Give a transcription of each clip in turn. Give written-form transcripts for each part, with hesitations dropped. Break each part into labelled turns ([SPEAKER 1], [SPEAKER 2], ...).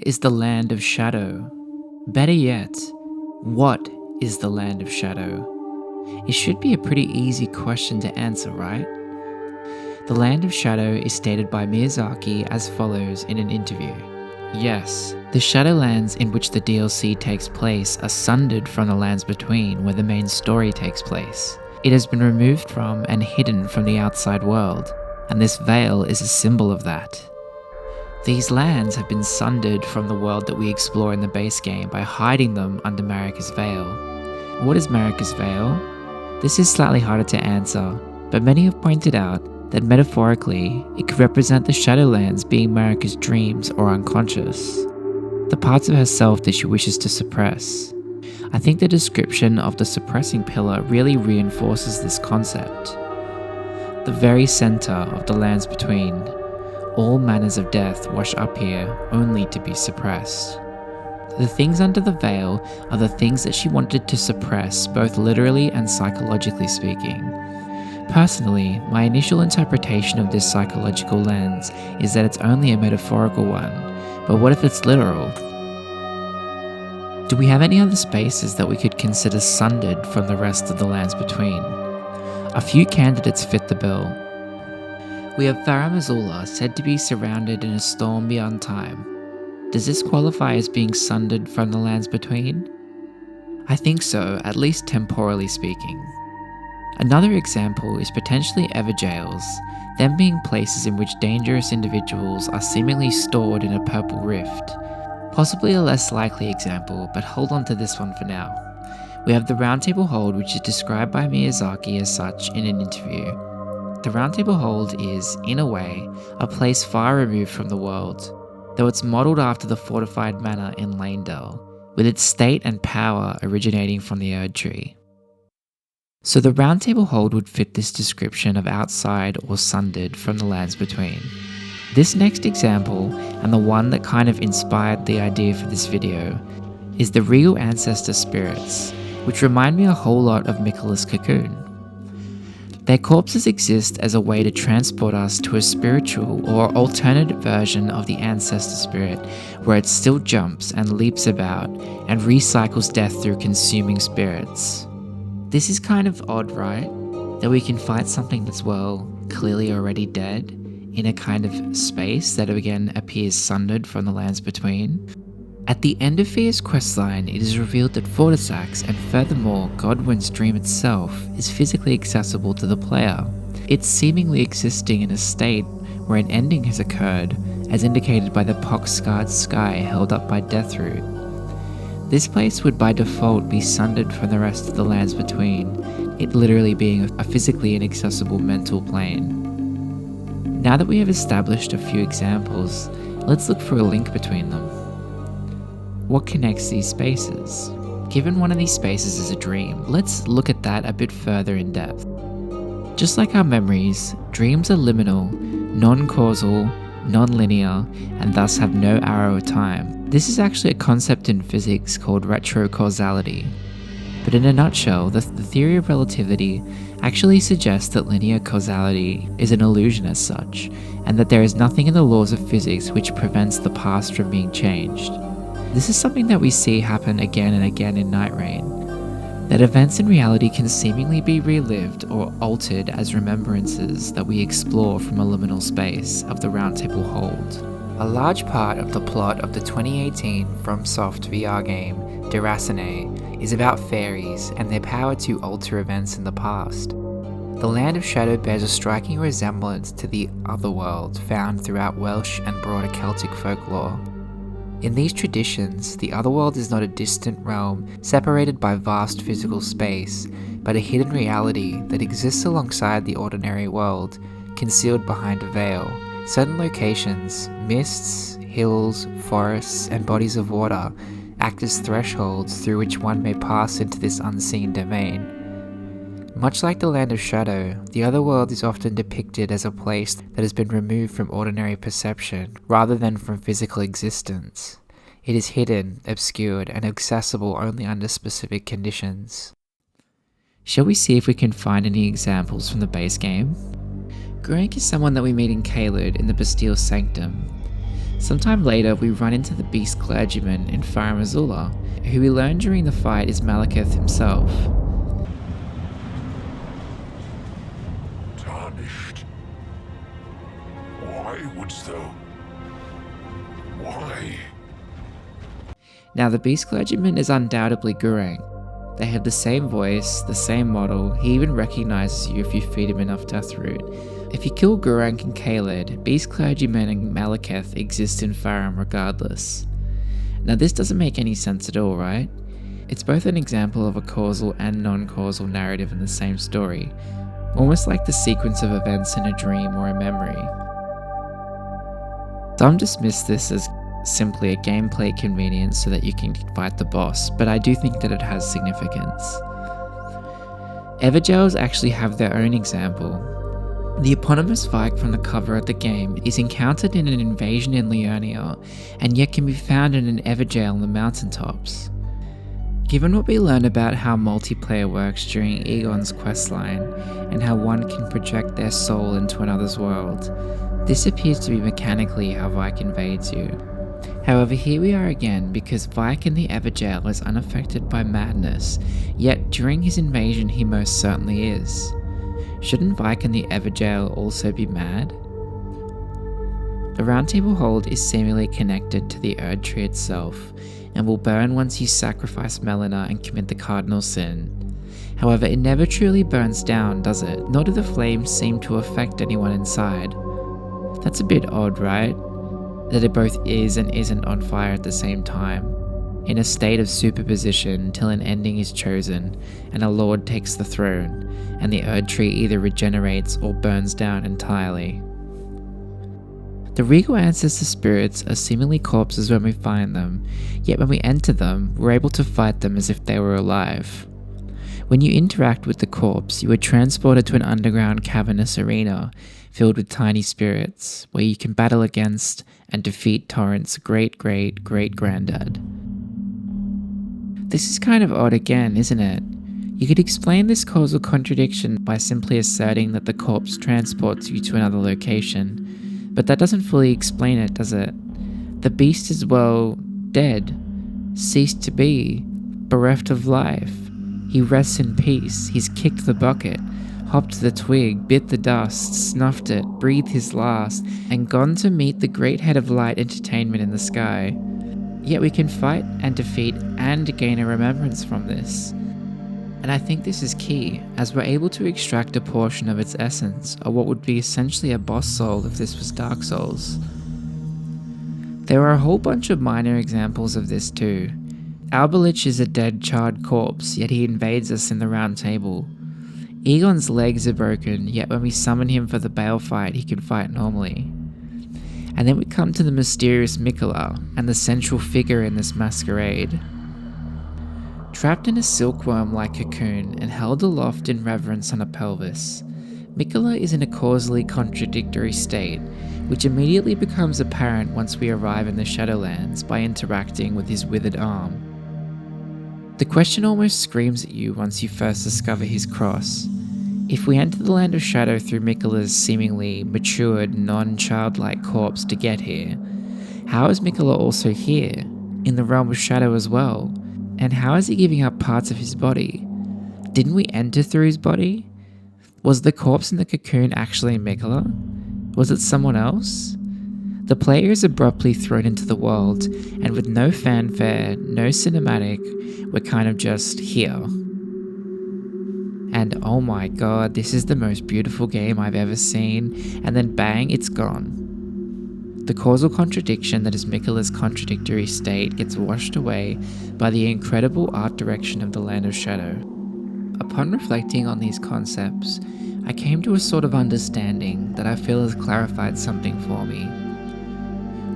[SPEAKER 1] is the Land of Shadow? Better yet, what is the Land of Shadow? It should be a pretty easy question to answer, right? The Land of Shadow is stated by Miyazaki as follows in an interview. Yes, the Shadowlands in which the DLC takes place are sundered from the lands between where the main story takes place. It has been removed from and hidden from the outside world, and this veil is a symbol of that. These lands have been sundered from the world that we explore in the base game by hiding them under Marika's Veil. What is Marika's Veil? This is slightly harder to answer, but many have pointed out that metaphorically, it could represent the Shadowlands being Marika's dreams or unconscious, the parts of herself that she wishes to suppress. I think the description of the suppressing pillar really reinforces this concept. The very center of the lands between, all manners of death wash up here only to be suppressed. The things under the veil are the things that she wanted to suppress, both literally and psychologically speaking. Personally, my initial interpretation of this psychological lens is that it's only a metaphorical one, but what if it's literal? Do we have any other spaces that we could consider sundered from the rest of the lands between? A few candidates fit the bill. We have Farum Azula said to be surrounded in a storm beyond time. Does this qualify as being sundered from the lands between? I think so, at least temporally speaking. Another example is potentially Everjails, them being places in which dangerous individuals are seemingly stored in a purple rift. Possibly a less likely example, but hold on to this one for now. We have the Roundtable Hold, which is described by Miyazaki as such in an interview. The Roundtable Hold is, in a way, a place far removed from the world, though it's modelled after the fortified manor in Lanedale, with its state and power originating from the Erd Tree. So the Roundtable Hold would fit this description of outside or sundered from the lands between. This next example, and the one that kind of inspired the idea for this video, is the Regal Ancestor Spirits, which remind me a whole lot of Miquellas' Cocoon. Their corpses exist as a way to transport us to a spiritual or alternate version of the Ancestor Spirit, where it still jumps and leaps about and recycles death through consuming spirits. This is kind of odd, right? That we can fight something that's, well, clearly already dead in a kind of space that again appears sundered from the lands between. At the end of Fia's questline, it is revealed that Vortisax and furthermore Godwyn's dream itself is physically accessible to the player. It's seemingly existing in a state where an ending has occurred, as indicated by the pox-scarred sky held up by Deathroot. This place would by default be sundered from the rest of the lands between, it literally being a physically inaccessible mental plane. Now that we have established a few examples, let's look for a link between them. What connects these spaces? Given one of these spaces is a dream, let's look at that a bit further in depth. Just like our memories, dreams are liminal, non-causal, non-linear, and thus have no arrow of time. This is actually a concept in physics called retro-causality. But in a nutshell, the theory of relativity actually suggests that linear causality is an illusion as such, and that there is nothing in the laws of physics which prevents the past from being changed. This is something that we see happen again and again in Nightreign, that events in reality can seemingly be relived or altered as remembrances that we explore from a liminal space of the Roundtable Hold. A large part of the plot of the 2018 FromSoft VR game, Deracine, is about fairies and their power to alter events in the past. The Land of Shadow bears a striking resemblance to the Otherworld found throughout Welsh and broader Celtic folklore. In these traditions, the Otherworld is not a distant realm separated by vast physical space, but a hidden reality that exists alongside the ordinary world, concealed behind a veil. Certain locations, mists, hills, forests, and bodies of water act as thresholds through which one may pass into this unseen domain. Much like the Land of Shadow, the Otherworld is often depicted as a place that has been removed from ordinary perception rather than from physical existence. It is hidden, obscured, and accessible only under specific conditions. Shall we see if we can find any examples from the base game? Grank is someone that we meet in Caelid in the Bastille Sanctum. Sometime later, we run into the beast clergyman in Farum Azula, who we learn during the fight is Malekith himself.
[SPEAKER 2] Tarnished. Why wouldst thou? Why?
[SPEAKER 1] Now, the beast clergyman is undoubtedly Gurang. They have the same voice, the same model. He even recognizes you if you feed him enough deathroot. If you kill Gurang and Khaled, beast clergyman and Malekith exist in Farum regardless. Now, this doesn't make any sense at all, right? It's both an example of a causal and non-causal narrative in the same story, almost like the sequence of events in a dream or a memory. Some dismiss this as simply a gameplay convenience so that you can fight the boss, but I do think that it has significance. Evergels actually have their own example. The eponymous Vike from the cover of the game is encountered in an invasion in Liurnia, and yet can be found in an Evergel on the mountaintops. Given what we learn about how multiplayer works during Egon's questline, and how one can project their soul into another's world, this appears to be mechanically how Vike invades you. However, here we are again because Vike in the Evergel is unaffected by madness, yet during his invasion he most certainly is. Shouldn't Vike in the Evergel also be mad? The Roundtable Hold is seemingly connected to the Erd Tree itself, and will burn once you sacrifice Melina and commit the cardinal sin. However, it never truly burns down, does it? Nor do the flames seem to affect anyone inside. That's a bit odd, right? That it both is and isn't on fire at the same time, in a state of superposition until an ending is chosen and a lord takes the throne, and the Erd Tree either regenerates or burns down entirely. The regal ancestor spirits are seemingly corpses when we find them, yet when we enter them, we're able to fight them as if they were alive. When you interact with the corpse, you are transported to an underground cavernous arena filled with tiny spirits, where you can battle against and defeat Torrent's great-great-great-granddad. This is kind of odd again, isn't it? You could explain this causal contradiction by simply asserting that the corpse transports you to another location, but that doesn't fully explain it, does it? The beast is, well, dead, ceased to be, bereft of life. He rests in peace, he's kicked the bucket, hopped the twig, bit the dust, snuffed it, breathed his last, and gone to meet the great head of light entertainment in the sky. Yet we can fight and defeat and gain a remembrance from this. And I think this is key, as we're able to extract a portion of its essence, or what would be essentially a boss soul if this was Dark Souls. There are a whole bunch of minor examples of this too. Albelich is a dead, charred corpse, yet he invades us in the Round Table. Egon's legs are broken, yet when we summon him for the Bale fight, he can fight normally. And then we come to the mysterious Miquellas, and the central figure in this masquerade. Trapped in a silkworm-like cocoon and held aloft in reverence on a pelvis, Miquellas is in a causally contradictory state, which immediately becomes apparent once we arrive in the Shadowlands by interacting with his withered arm. The question almost screams at you once you first discover his cross. If we enter the Land of Shadow through Miquellas' seemingly matured, non-childlike corpse to get here, how is Miquellas also here, in the realm of Shadow as well? And how is he giving up parts of his body? Didn't we enter through his body? Was the corpse in the cocoon actually Miquellas? Was it someone else? The player is abruptly thrown into the world, and with no fanfare, no cinematic, we're kind of just here. And oh my god, this is the most beautiful game I've ever seen, and then bang, it's gone. The causal contradiction that is Miquellas' contradictory state gets washed away by the incredible art direction of the Land of Shadow. Upon reflecting on these concepts, I came to a sort of understanding that I feel has clarified something for me.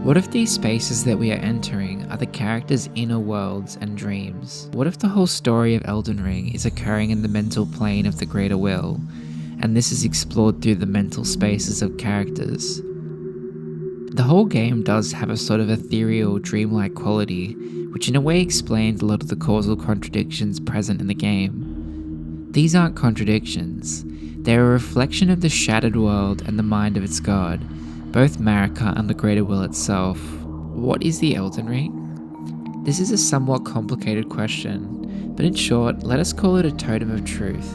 [SPEAKER 1] What if these spaces that we are entering are the characters' inner worlds and dreams? What if the whole story of Elden Ring is occurring in the mental plane of the greater will, and this is explored through the mental spaces of characters? The whole game does have a sort of ethereal, dreamlike quality, which in a way explains a lot of the causal contradictions present in the game. These aren't contradictions, they're a reflection of the shattered world and the mind of its god, both Marika and the Greater Will itself. What is the Elden Ring? This is a somewhat complicated question, but in short, let us call it a totem of truth,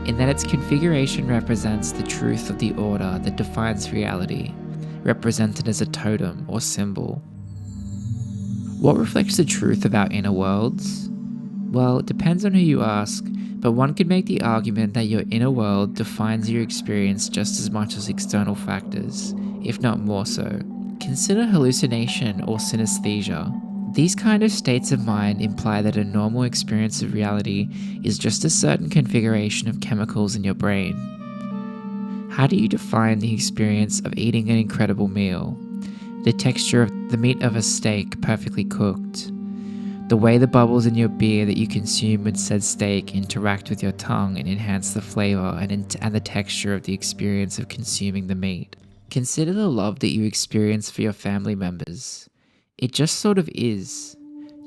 [SPEAKER 1] in that its configuration represents the truth of the order that defines reality, represented as a totem or symbol. What reflects the truth of our inner worlds? Well, it depends on who you ask, but one could make the argument that your inner world defines your experience just as much as external factors, if not more so. Consider hallucination or synesthesia. These kind of states of mind imply that a normal experience of reality is just a certain configuration of chemicals in your brain. How do you define the experience of eating an incredible meal? The texture of the meat of a steak perfectly cooked? The way the bubbles in your beer that you consume with said steak interact with your tongue and enhance the flavor and the texture of the experience of consuming the meat? Consider the love that you experience for your family members. It just sort of is.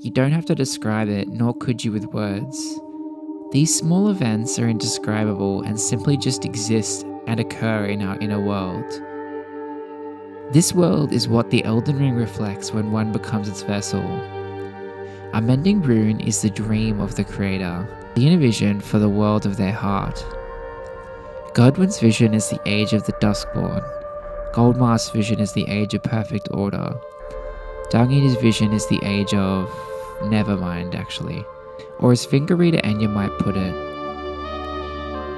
[SPEAKER 1] You don't have to describe it, nor could you with words. These small events are indescribable and simply just exist and occur in our inner world. This world is what the Elden Ring reflects when one becomes its vessel. A mending rune is the dream of the creator, the inner vision for the world of their heart. Godwin's vision is the age of the Duskborn. Goldmask's vision is the age of perfect order. Dungin's vision is the age of... nevermind, actually. Or as finger reader Enya might put it,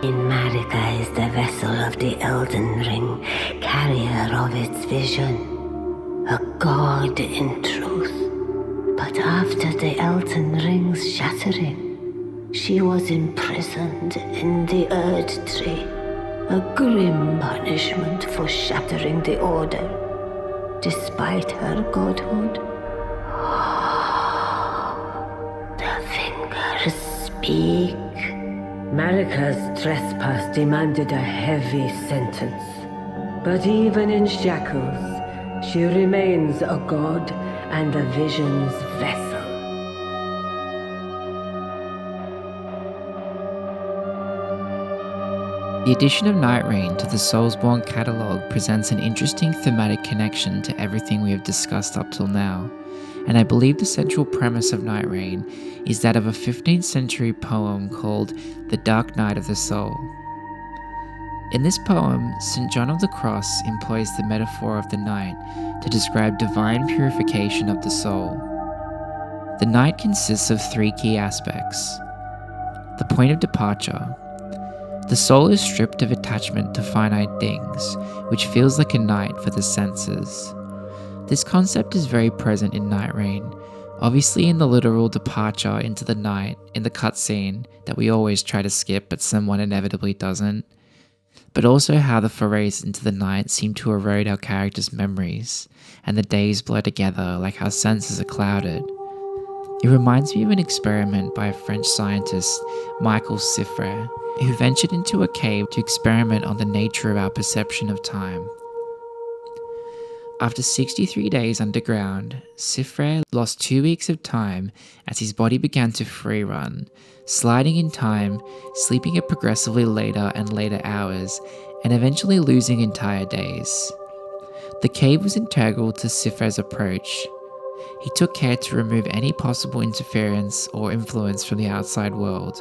[SPEAKER 2] Marika is the vessel of the Elden Ring, carrier of its vision. A god in truth. But after the Elden Ring's shattering, she was imprisoned in the Erd Tree. A grim punishment for shattering the Order. Despite her godhood, the fingers speak.
[SPEAKER 3] Marika's trespass demanded a heavy sentence. But even in shackles, she remains a god and the vision's vessel.
[SPEAKER 1] The addition of Nightreign to the Soulsborne catalogue presents an interesting thematic connection to everything we have discussed up till now, and I believe the central premise of Nightreign is that of a 15th century poem called The Dark Night of the Soul. In this poem, St. John of the Cross employs the metaphor of the night to describe divine purification of the soul. The night consists of three key aspects. The point of departure. The soul is stripped of attachment to finite things, which feels like a night for the senses. This concept is very present in Nightreign, obviously in the literal departure into the night in the cutscene that we always try to skip but someone inevitably doesn't, but also how the forays into the night seem to erode our characters' memories, and the days blur together like our senses are clouded. It reminds me of an experiment by a French scientist, Miquellas, who ventured into a cave to experiment on the nature of our perception of time. After 63 days underground, Siffre lost 2 weeks of time as his body began to free run, sliding in time, sleeping at progressively later and later hours, and eventually losing entire days. The cave was integral to Siffre's approach. He took care to remove any possible interference or influence from the outside world,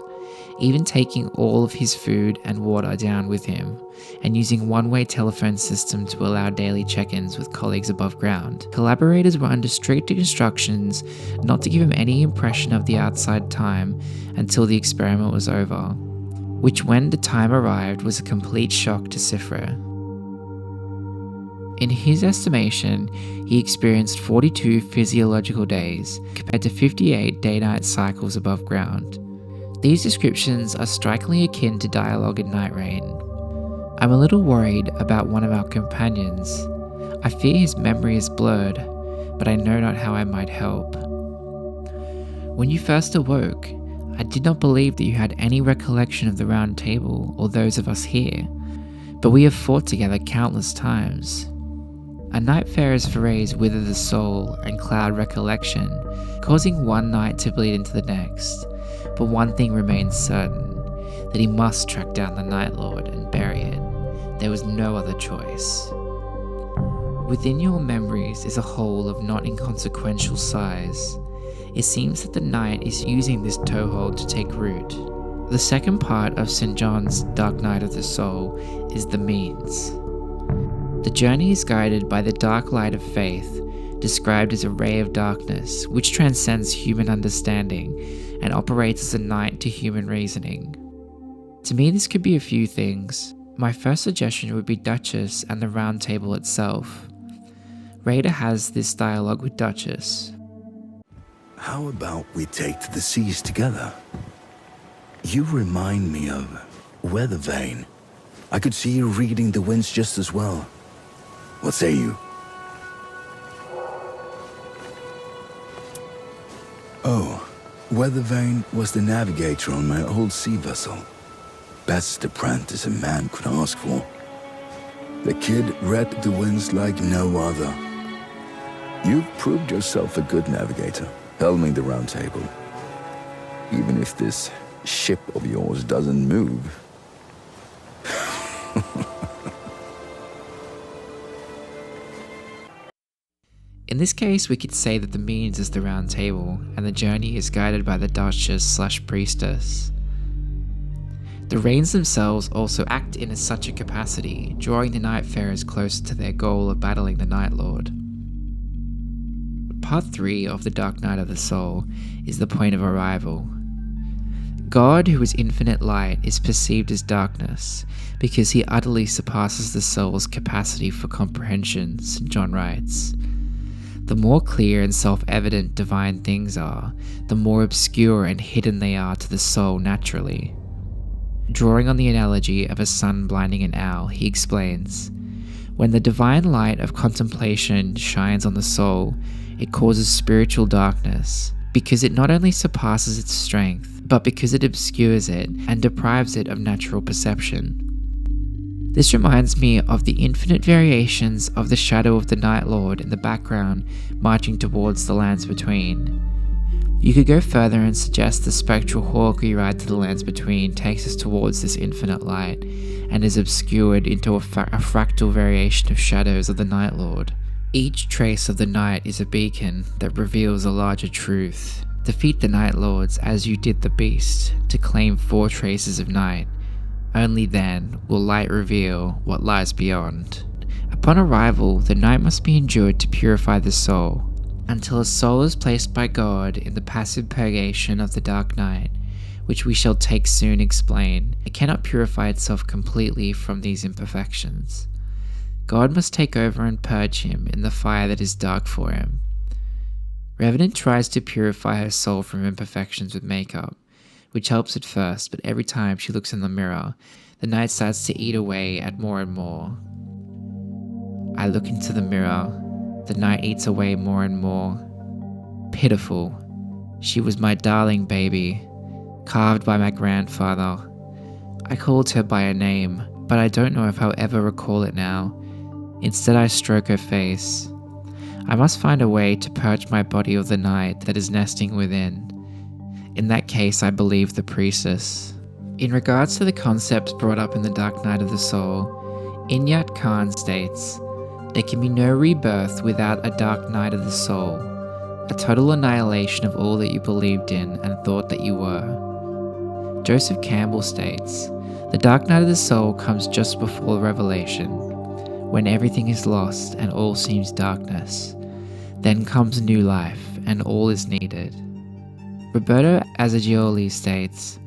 [SPEAKER 1] even taking all of his food and water down with him, and using one-way telephone system to allow daily check-ins with colleagues above ground. Collaborators were under strict instructions not to give him any impression of the outside time until the experiment was over, which when the time arrived was a complete shock to Siffre. In his estimation, he experienced 42 physiological days, compared to 58 day-night cycles above ground. These descriptions are strikingly akin to dialogue in Nightreign. I'm a little worried about one of our companions. I fear his memory is blurred, but I know not how I might help. When you first awoke, I did not believe that you had any recollection of the Round Table or those of us here, but we have fought together countless times. A nightfarer's forays wither the soul and cloud recollection, causing one night to bleed into the next. But one thing remains certain, that he must track down the Night Lord and bury it. There was no other choice. Within your memories is a hole of not inconsequential size. It seems that the night is using this toehold to take root. The second part of St. John's Dark Night of the Soul is the means. The journey is guided by the dark light of faith, described as a ray of darkness which transcends human understanding and operates as a night to human reasoning. To me, this could be a few things. My first suggestion would be Duchess and the Round Table itself. Rada has this dialogue with Duchess.
[SPEAKER 4] How about we take to the seas together? You remind me of Weather Vane. I could see you reading the winds just as well. What say you? Oh, Weather Vane was the navigator on my old sea vessel. Best apprentice a man could ask for. The kid read the winds like no other. You've proved yourself a good navigator, helming the Round Table. Even if this ship of yours doesn't move.
[SPEAKER 1] In this case, we could say that the means is the Round Table, and the journey is guided by the Duchess/Priestess. The reins themselves also act in such a capacity, drawing the Nightfarers closer to their goal of battling the Night Lord. Part 3 of the Dark Night of the Soul is the point of arrival. God, who is infinite light, is perceived as darkness because he utterly surpasses the soul's capacity for comprehension, St. John writes. The more clear and self-evident divine things are, the more obscure and hidden they are to the soul naturally. Drawing on the analogy of a sun blinding an owl, he explains, when the divine light of contemplation shines on the soul, it causes spiritual darkness, because it not only surpasses its strength, but because it obscures it and deprives it of natural perception. This reminds me of the infinite variations of the shadow of the Night Lord in the background marching towards the lands between. You could go further and suggest the spectral hawk we ride to the lands between takes us towards this infinite light and is obscured into a fractal variation of shadows of the Night Lord. Each trace of the night is a beacon that reveals a larger truth. Defeat the Night Lords as you did the beast to claim 4 traces of night. Only then will light reveal what lies beyond. Upon arrival, the night must be endured to purify the soul. Until a soul is placed by God in the passive purgation of the dark night, which we shall take soon explain, it cannot purify itself completely from these imperfections. God must take over and purge him in the fire that is dark for him. Revenant tries to purify her soul from imperfections with makeup, which helps at first, but every time she looks in the mirror, the night starts to eat away at more and more. I look into the mirror, the night eats away more and more. Pitiful. She was my darling baby, carved by my grandfather. I called her by a name, but I don't know if I'll ever recall it now. Instead, I stroke her face. I must find a way to purge my body of the night that is nesting within. In that case, I believe the priestess. In regards to the concepts brought up in the Dark Night of the Soul, Inyat Khan states, there can be no rebirth without a dark night of the soul, a total annihilation of all that you believed in and thought that you were. Joseph Campbell states, the dark night of the soul comes just before revelation, when everything is lost and all seems darkness. Then comes new life and all is needed. Roberto Azagioli states,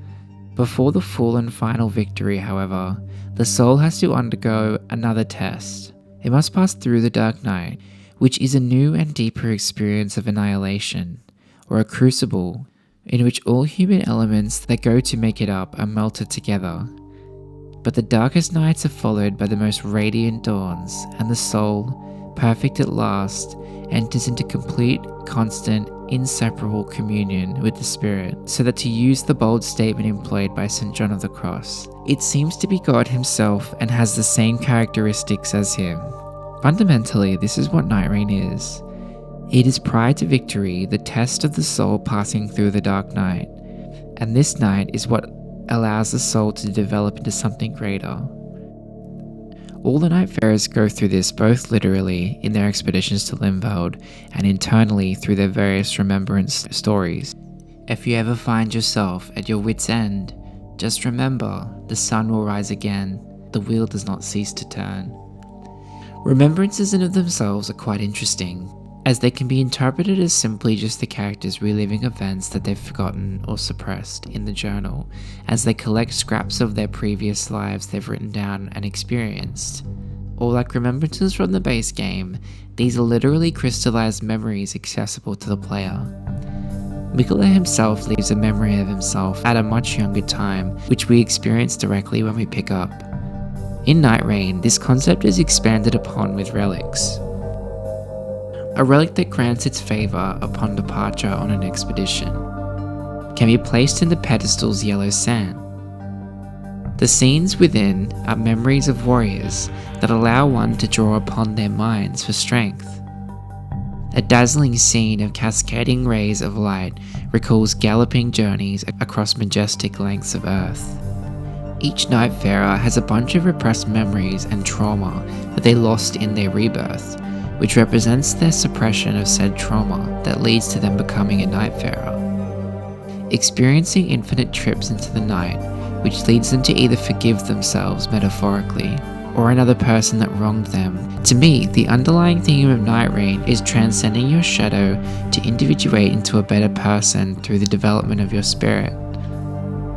[SPEAKER 1] before the full and final victory, however, the soul has to undergo another test. It must pass through the dark night, which is a new and deeper experience of annihilation, or a crucible, in which all human elements that go to make it up are melted together. But the darkest nights are followed by the most radiant dawns, and the soul, perfect at last, enters into complete, constant, inseparable communion with the Spirit, so that, to use the bold statement employed by St. John of the Cross, it seems to be God himself and has the same characteristics as him. Fundamentally, this is what Nightreign is. It is prior to victory, the test of the soul passing through the dark night, and this night is what allows the soul to develop into something greater. All the Nightfarers go through this both literally in their expeditions to Limveld and internally through their various remembrance stories. If you ever find yourself at your wit's end, just remember, the sun will rise again, the wheel does not cease to turn. Remembrances in of themselves are quite interesting, as they can be interpreted as simply just the characters reliving events that they've forgotten or suppressed in the journal, as they collect scraps of their previous lives they've written down and experienced. Or like remembrances from the base game, these are literally crystallized memories accessible to the player. Miquellas himself leaves a memory of himself at a much younger time, which we experience directly when we pick up. In Nightreign, this concept is expanded upon with relics. A relic that grants its favour upon departure on an expedition can be placed in the pedestal's yellow sand. The scenes within are memories of warriors that allow one to draw upon their minds for strength. A dazzling scene of cascading rays of light recalls galloping journeys across majestic lengths of earth. Each Nightfarer has a bunch of repressed memories and trauma that they lost in their rebirth, which represents their suppression of said trauma that leads to them becoming a Nightfarer. Experiencing infinite trips into the night, which leads them to either forgive themselves metaphorically, or another person that wronged them. To me, the underlying theme of Nightreign is transcending your shadow to individuate into a better person through the development of your spirit.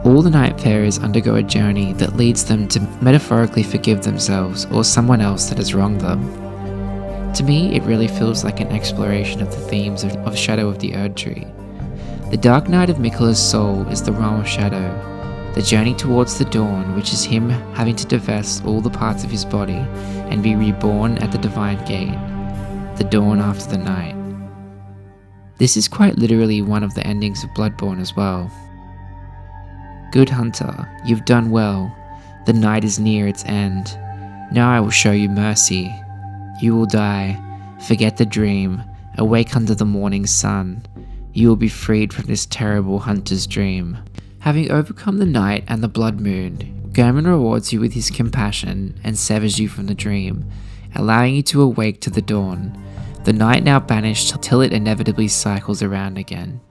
[SPEAKER 1] All the Nightfarers undergo a journey that leads them to metaphorically forgive themselves or someone else that has wronged them. To me, it really feels like an exploration of the themes of Shadow of the Erdtree. The dark night of Miquellas' soul is the realm of shadow, the journey towards the dawn, which is him having to divest all the parts of his body and be reborn at the divine gate, the dawn after the night. This is quite literally one of the endings of Bloodborne as well. Good hunter, you've done well. The night is near its end. Now I will show you mercy. You will die. Forget the dream. Awake under the morning sun. You will be freed from this terrible hunter's dream. Having overcome the night and the blood moon, German rewards you with his compassion and severs you from the dream, allowing you to awake to the dawn, the night now banished till it inevitably cycles around again.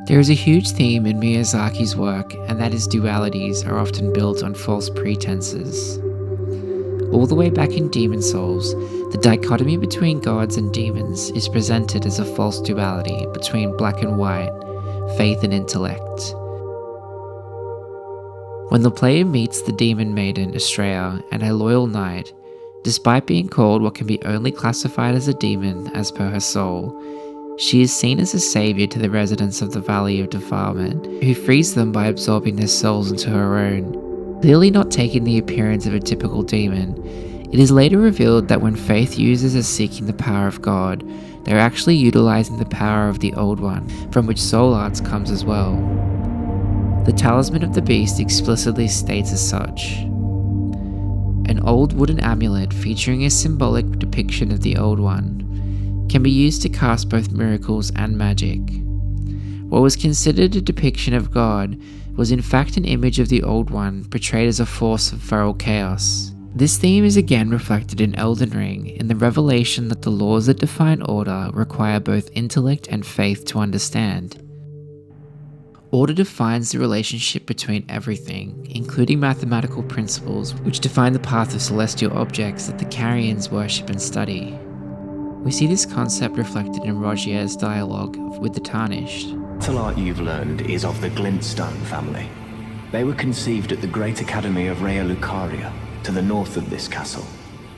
[SPEAKER 1] There is a huge theme in Miyazaki's work, and that is dualities are often built on false pretenses. All the way back in Demon Souls, the dichotomy between gods and demons is presented as a false duality between black and white, faith and intellect. When the player meets the demon maiden Estrella and her loyal knight, despite being called what can be only classified as a demon as per her soul, she is seen as a savior to the residents of the Valley of Defilement, who frees them by absorbing their souls into her own. Clearly not taking the appearance of a typical demon, it is later revealed that when Faith uses as seeking the power of God, they are actually utilizing the power of the Old One, from which soul arts comes as well. The Talisman of the Beast explicitly states as such. An old wooden amulet featuring a symbolic depiction of the Old One can be used to cast both miracles and magic. What was considered a depiction of God was in fact an image of the Old One portrayed as a force of feral chaos. This theme is again reflected in Elden Ring in the revelation that the laws that define order require both intellect and faith to understand. Order defines the relationship between everything, including mathematical principles which define the path of celestial objects that the Carians worship and study. We see this concept reflected in Rogier's dialogue with the Tarnished.
[SPEAKER 5] The art you've learned is of the Glintstone family. They were conceived at the Great Academy of Rea Lucaria, to the north of this castle.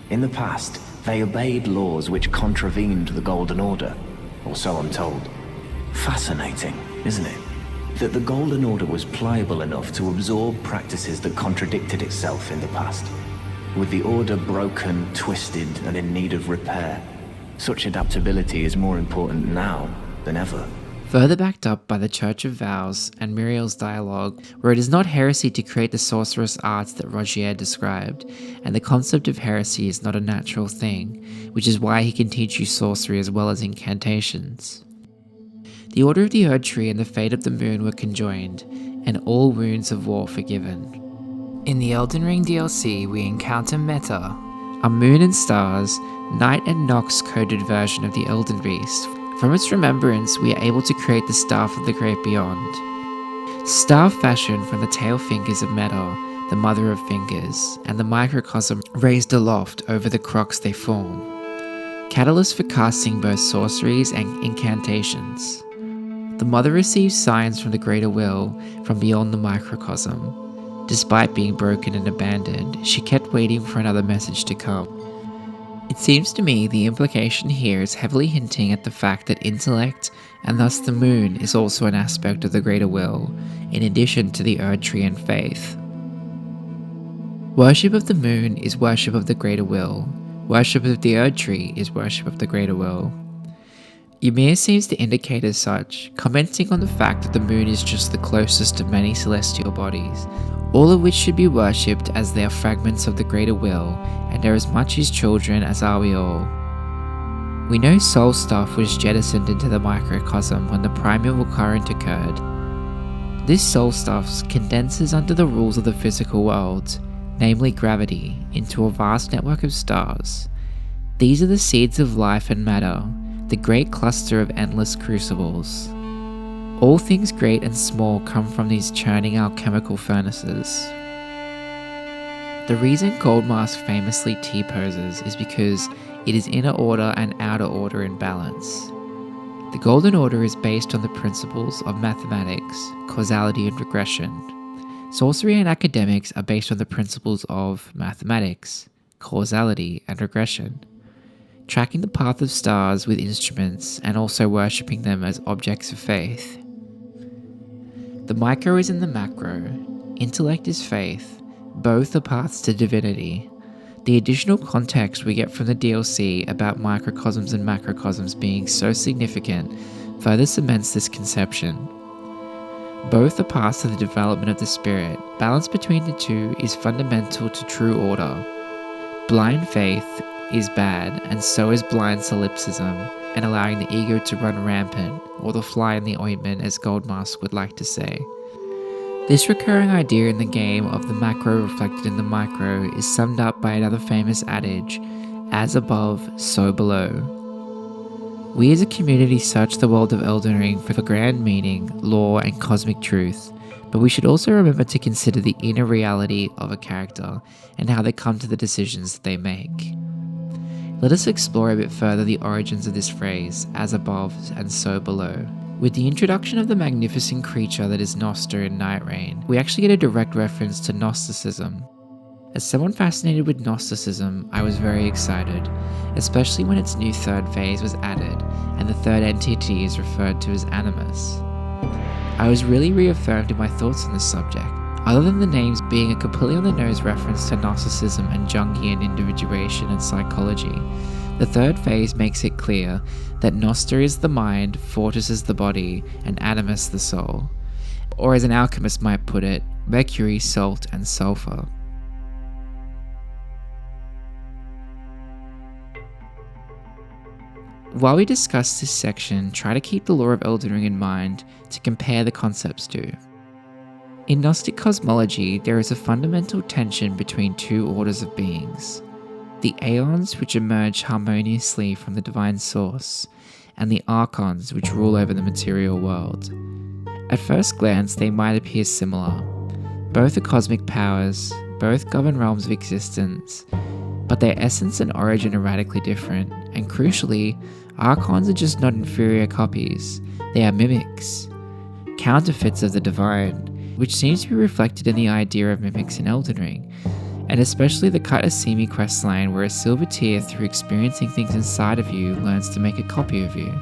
[SPEAKER 5] In the past, they obeyed laws which contravened the Golden Order, or so I'm told. Fascinating, isn't it? That the Golden Order was pliable enough to absorb practices that contradicted itself in the past. With the Order broken, twisted, and in need of repair, such adaptability is more important now than ever.
[SPEAKER 1] Further backed up by the Church of Vows and Muriel's dialogue, where it is not heresy to create the sorcerous arts that Rogier described, and the concept of heresy is not a natural thing, which is why he can teach you sorcery as well as incantations. The order of the Erd Tree and the fate of the moon were conjoined, and all wounds of war forgiven. In the Elden Ring DLC, we encounter Meta, a moon and stars, night and nox coded version of the Elden Beast. From its remembrance, we are able to create the Staff of the Great Beyond. Staff fashioned from the tail fingers of Meta, the mother of fingers, and the microcosm raised aloft over the crux they form. Catalyst for casting both sorceries and incantations. The mother receives signs from the greater will from beyond the microcosm. Despite being broken and abandoned, she kept waiting for another message to come. It seems to me the implication here is heavily hinting at the fact that intellect, and thus the moon, is also an aspect of the greater will, in addition to the Erd Tree and faith. Worship of the moon is worship of the greater will. Worship of the Erd Tree is worship of the greater will. Ymir seems to indicate as such, commenting on the fact that the moon is just the closest of many celestial bodies, all of which should be worshipped as they are fragments of the greater will, and are as much his children as are we all. We know soul stuff was jettisoned into the microcosm when the primeval current occurred. This soul stuff condenses under the rules of the physical world, namely gravity, into a vast network of stars. These are the seeds of life and matter, the great cluster of endless crucibles. All things great and small come from these churning alchemical furnaces. The reason Goldmask famously T-poses is because it is inner order and outer order in balance. The Golden Order is based on the principles of mathematics, causality and regression. Sorcery and academics are based on the principles of mathematics, causality and regression. Tracking the path of stars with instruments and also worshipping them as objects of faith. The micro is in the macro, intellect is faith, both are paths to divinity. The additional context we get from the DLC about microcosms and macrocosms being so significant further cements this conception. Both are paths to the development of the spirit. Balance between the two is fundamental to true order. Blind faith is bad, and so is blind solipsism, and allowing the ego to run rampant, or the fly in the ointment as Goldmask would like to say. This recurring idea in the game of the macro reflected in the micro is summed up by another famous adage, as above, so below. We as a community search the world of Elden Ring for the grand meaning, lore, and cosmic truth, but we should also remember to consider the inner reality of a character and how they come to the decisions that they make. Let us explore a bit further the origins of this phrase, as above and so below. With the introduction of the magnificent creature that is Noster in Nightreign, we actually get a direct reference to Gnosticism. As someone fascinated with Gnosticism, I was very excited, especially when its new third phase was added, and the third entity is referred to as Animus. I was really reaffirmed in my thoughts on this subject. Other than the names being a completely on-the-nose reference to Gnosticism and Jungian individuation and psychology, the third phase makes it clear that Noster is the mind, Fortis is the body, and Animus the soul. Or as an alchemist might put it, mercury, salt, and sulfur. While we discuss this section, try to keep the lore of Elden Ring in mind to compare the concepts to. In Gnostic cosmology, there is a fundamental tension between two orders of beings. The aeons, which emerge harmoniously from the divine source, and the archons, which rule over the material world. At first glance, they might appear similar. Both are cosmic powers, both govern realms of existence, but their essence and origin are radically different, and crucially, archons are just not inferior copies, they are mimics, counterfeits of the divine, which seems to be reflected in the idea of mimics in Elden Ring, and especially the Katasimi questline where a silver tear through experiencing things inside of you learns to make a copy of you.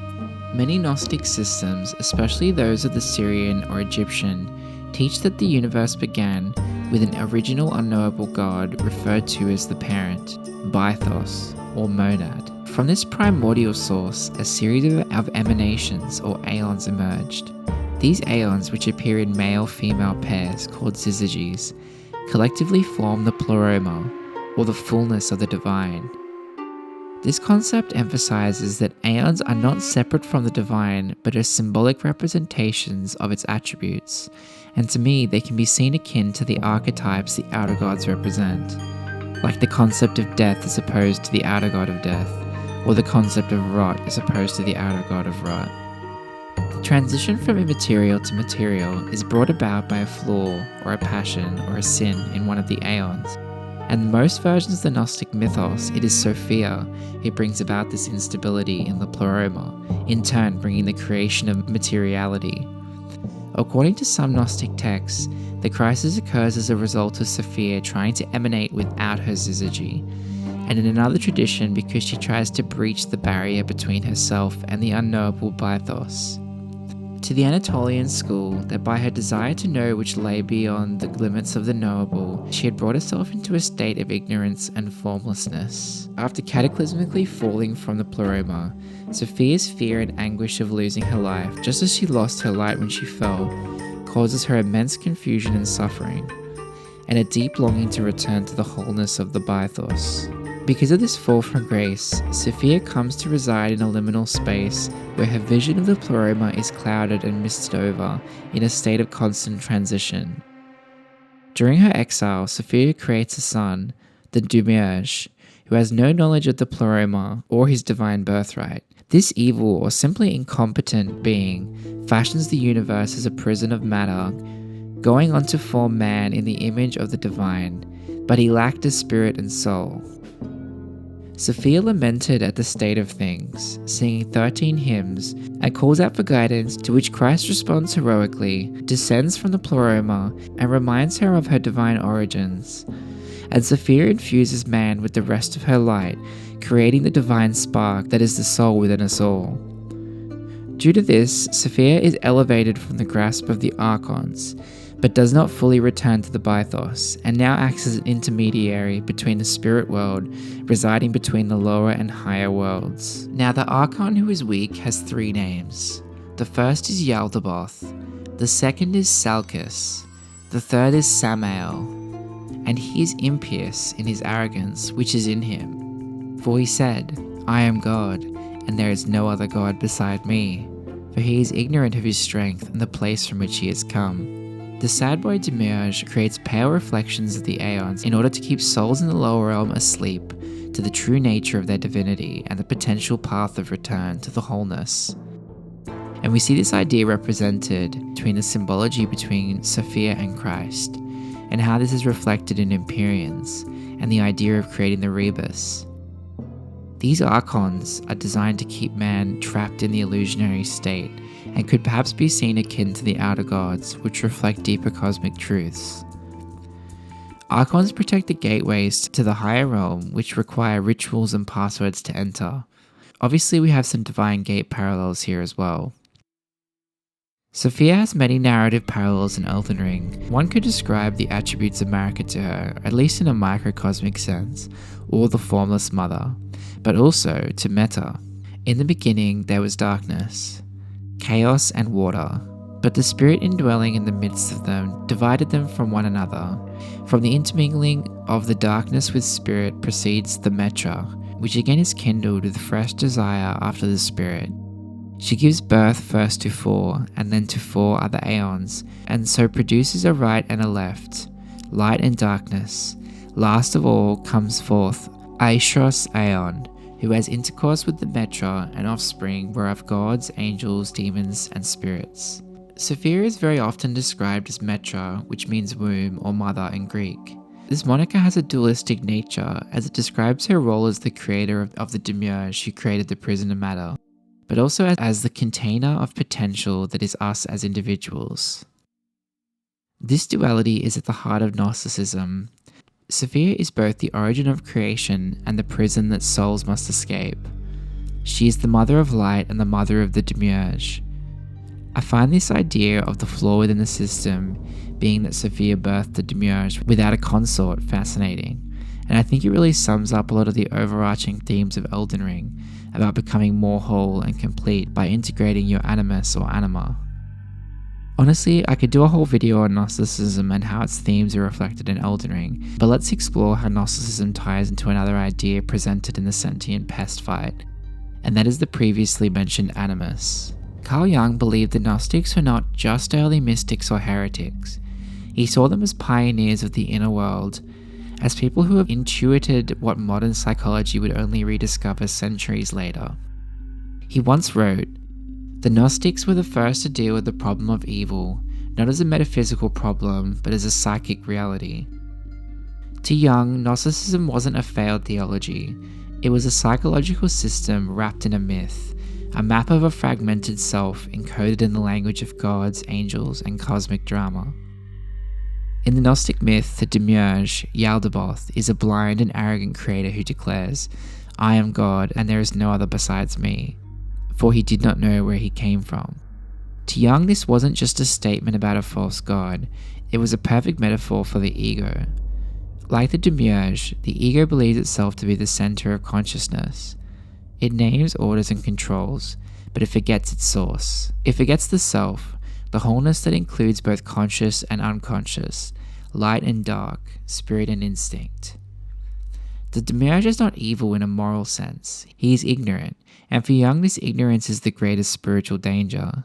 [SPEAKER 1] Many Gnostic systems, especially those of the Syrian or Egyptian, teach that the universe began with an original unknowable god referred to as the parent, Bythos, or monad. From this primordial source, a series of emanations or aeons emerged. These aeons, which appear in male-female pairs called syzygies, collectively form the pleroma, or the fullness of the divine. This concept emphasizes that aeons are not separate from the divine, but are symbolic representations of its attributes, and to me they can be seen akin to the archetypes the outer gods represent, like the concept of death as opposed to the outer god of death, or the concept of rot as opposed to the outer god of rot. The transition from immaterial to material is brought about by a flaw, or a passion, or a sin in one of the aeons. And in most versions of the Gnostic mythos, it is Sophia who brings about this instability in the pleroma, in turn bringing the creation of materiality. According to some Gnostic texts, the crisis occurs as a result of Sophia trying to emanate without her syzygy, and in another tradition because she tries to breach the barrier between herself and the unknowable Bythos. To the Anatolian school, that by her desire to know which lay beyond the limits of the knowable, she had brought herself into a state of ignorance and formlessness. After cataclysmically falling from the pleroma, Sophia's fear and anguish of losing her life, just as she lost her light when she fell, causes her immense confusion and suffering, and a deep longing to return to the wholeness of the Bythos. Because of this fall from grace, Sophia comes to reside in a liminal space where her vision of the pleroma is clouded and misted over in a state of constant transition. During her exile, Sophia creates a son, the Demiurge, who has no knowledge of the pleroma or his divine birthright. This evil or simply incompetent being fashions the universe as a prison of matter, going on to form man in the image of the divine, but he lacked a spirit and soul. Sophia lamented at the state of things, singing 13 hymns, and calls out for guidance, to which Christ responds heroically, descends from the pleroma, and reminds her of her divine origins. And Sophia infuses man with the rest of her light, creating the divine spark that is the soul within us all. Due to this, Sophia is elevated from the grasp of the archons, but does not fully return to the Bythos, and now acts as an intermediary between the spirit world, residing between the lower and higher worlds. Now the Archon who is weak has 3 names. The first is Yaldabaoth, the second is Salcus, the third is Samael, and he is impious in his arrogance which is in him. For he said, I am God, and there is no other God beside me, for he is ignorant of his strength and the place from which he has come. The sad boy Demiurge creates pale reflections of the aeons in order to keep souls in the lower realm asleep to the true nature of their divinity and the potential path of return to the wholeness. And we see this idea represented between the symbology between Sophia and Christ, and how this is reflected in Empyreans, and the idea of creating the rebus. These archons are designed to keep man trapped in the illusionary state, and could perhaps be seen akin to the outer gods, which reflect deeper cosmic truths. Archons protect the gateways to the higher realm, which require rituals and passwords to enter. Obviously, we have some divine gate parallels here as well. Sophia has many narrative parallels in Elden Ring. One could describe the attributes of Marika to her, at least in a microcosmic sense, or the formless mother, but also to Meta. In the beginning, there was darkness, chaos and water, but the spirit indwelling in the midst of them divided them from one another. From the intermingling of the darkness with spirit proceeds the Metra, which again is kindled with fresh desire after the spirit. She gives birth first to 4, and then to 4 other aeons, and so produces a right and a left, light and darkness. Last of all comes forth Aishros Aeon, who has intercourse with the Metra and offspring whereof gods, angels, demons, and spirits. Sophia is very often described as Metra, which means womb or mother in Greek. This moniker has a dualistic nature, as it describes her role as the creator of the Demiurge who created the prison of matter, but also as the container of potential that is us as individuals. This duality is at the heart of Gnosticism. Sophia is both the origin of creation and the prison that souls must escape. She is the mother of light and the mother of the Demiurge. I find this idea of the flaw within the system, being that Sophia birthed the Demiurge without a consort, fascinating, and I think it really sums up a lot of the overarching themes of Elden Ring about becoming more whole and complete by integrating your animus or anima. Honestly, I could do a whole video on Gnosticism and how its themes are reflected in Elden Ring, but let's explore how Gnosticism ties into another idea presented in the sentient pest fight, and that is the previously mentioned animus. Carl Jung believed the Gnostics were not just early mystics or heretics. He saw them as pioneers of the inner world, as people who have intuited what modern psychology would only rediscover centuries later. He once wrote, "The Gnostics were the first to deal with the problem of evil, not as a metaphysical problem, but as a psychic reality." To Jung, Gnosticism wasn't a failed theology. It was a psychological system wrapped in a myth, a map of a fragmented self encoded in the language of gods, angels, and cosmic drama. In the Gnostic myth, the Demiurge, Yaldabaoth, is a blind and arrogant creator who declares, "I am God, and there is no other besides me," for he did not know where he came from. To Jung, this wasn't just a statement about a false god, it was a perfect metaphor for the ego. Like the Demiurge, the ego believes itself to be the center of consciousness. It names, orders, and controls, but it forgets its source. It forgets the self, the wholeness that includes both conscious and unconscious, light and dark, spirit and instinct. The Demiurge is not evil in a moral sense. He is ignorant, and for Jung this ignorance is the greatest spiritual danger.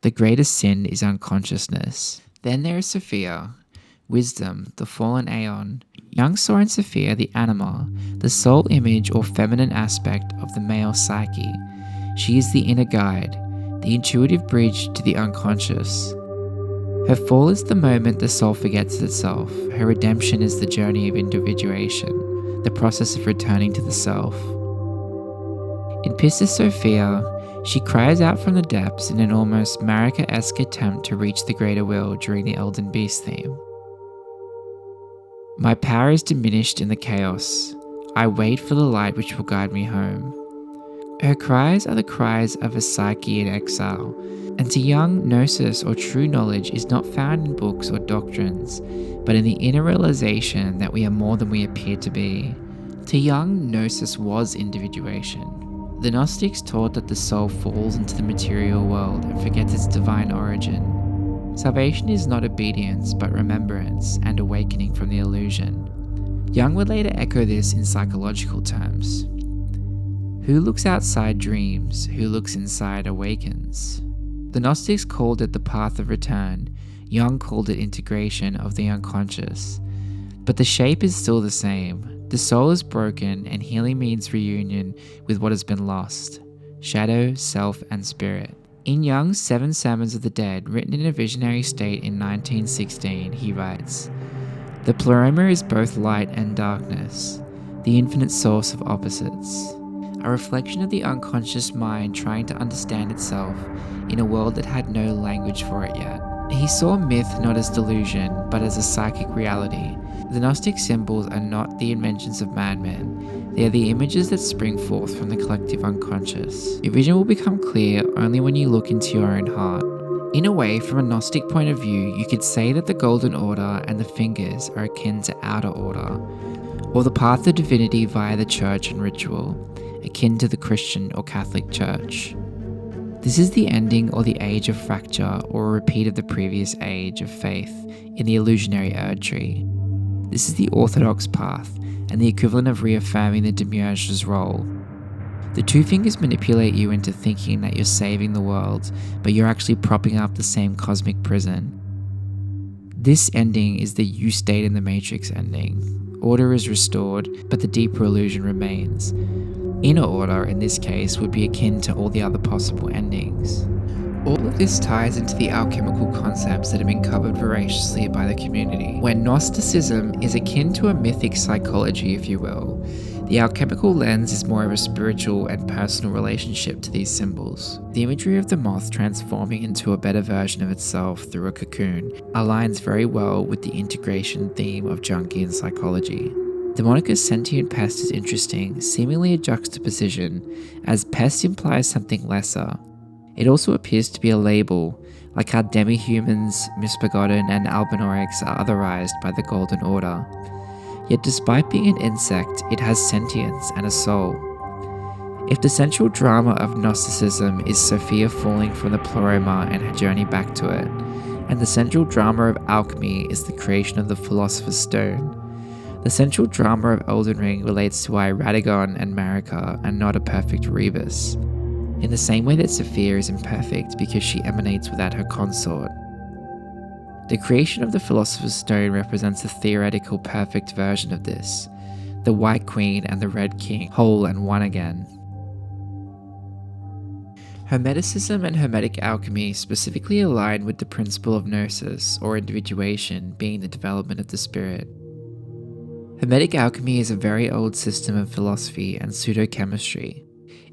[SPEAKER 1] The greatest sin is unconsciousness. Then there is Sophia, wisdom, the fallen aeon. Jung saw in Sophia the anima, the soul image or feminine aspect of the male psyche. She is the inner guide, the intuitive bridge to the unconscious. Her fall is the moment the soul forgets itself. Her redemption is the journey of individuation, the process of returning to the self. In Pistis Sophia, she cries out from the depths in an almost Marika-esque attempt to reach the greater will during the Elden Beast theme. "My power is diminished in the chaos. I wait for the light which will guide me home." Her cries are the cries of a psyche in exile, and to Jung, gnosis or true knowledge is not found in books or doctrines, but in the inner realization that we are more than we appear to be. To Jung, gnosis was individuation. The Gnostics taught that the soul falls into the material world and forgets its divine origin. Salvation is not obedience, but remembrance and awakening from the illusion. Jung would later echo this in psychological terms. Who looks outside dreams, who looks inside awakens. The Gnostics called it the path of return, Jung called it integration of the unconscious. But the shape is still the same. The soul is broken and healing means reunion with what has been lost, shadow, self, and spirit. In Jung's 7 Sermons of the Dead, written in a visionary state in 1916, he writes, "The pleroma is both light and darkness, the infinite source of opposites. A reflection of the unconscious mind trying to understand itself in a world that had no language for it yet." He saw myth not as delusion, but as a psychic reality. The Gnostic symbols are not the inventions of madmen, they are the images that spring forth from the collective unconscious. Your vision will become clear only when you look into your own heart. In a way, from a Gnostic point of view, you could say that the Golden Order and the Fingers are akin to Outer Order, or the path of divinity via the church and ritual, akin to the Christian or Catholic Church. This is the ending or the age of fracture or a repeat of the previous age of faith in the illusionary Erd tree. This is the orthodox path and the equivalent of reaffirming the Demiurge's role. The two fingers manipulate you into thinking that you're saving the world, but you're actually propping up the same cosmic prison. This ending is the you state in the Matrix ending. Order is restored, but the deeper illusion remains. Inner order, in this case, would be akin to all the other possible endings. All of this ties into the alchemical concepts that have been covered voraciously by the community. When Gnosticism is akin to a mythic psychology, if you will, the alchemical lens is more of a spiritual and personal relationship to these symbols. The imagery of the moth transforming into a better version of itself through a cocoon aligns very well with the integration theme of Jungian psychology. The moniker sentient pest is interesting, seemingly a juxtaposition, as pest implies something lesser. It also appears to be a label, like how demi-humans, misbegotten, and albinorics are otherized by the Golden Order. Yet despite being an insect, it has sentience and a soul. If the central drama of Gnosticism is Sophia falling from the pleroma and her journey back to it, and the central drama of Alchemy is the creation of the Philosopher's Stone, the central drama of Elden Ring relates to why Radagon and Marika are not a perfect Rebus, in the same way that Sophia is imperfect because she emanates without her consort. The creation of the Philosopher's Stone represents a theoretical perfect version of this, the White Queen and the Red King, whole and one again. Hermeticism and Hermetic alchemy specifically align with the principle of gnosis, or individuation, being the development of the spirit. Hermetic alchemy is a very old system of philosophy and pseudochemistry,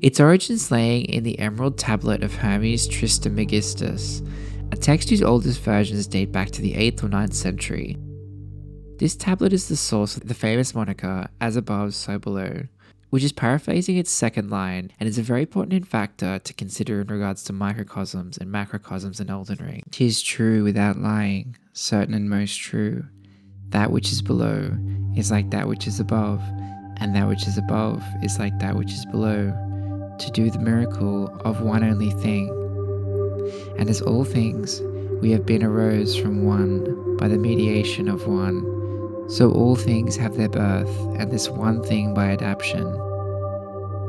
[SPEAKER 1] its origins laying in the Emerald Tablet of Hermes Trismegistus, a text whose oldest versions date back to the 8th or 9th century. This tablet is the source of the famous moniker, as above, so below, which is paraphrasing its second line and is a very pertinent factor to consider in regards to microcosms and macrocosms in Elden Ring. 'Tis true without lying, certain and most true. That which is below is like that which is above, and that which is above is like that which is below, to do the miracle of one only thing. And as all things, we have been arose from one by the mediation of one, so all things have their birth, and this one thing by adaptation.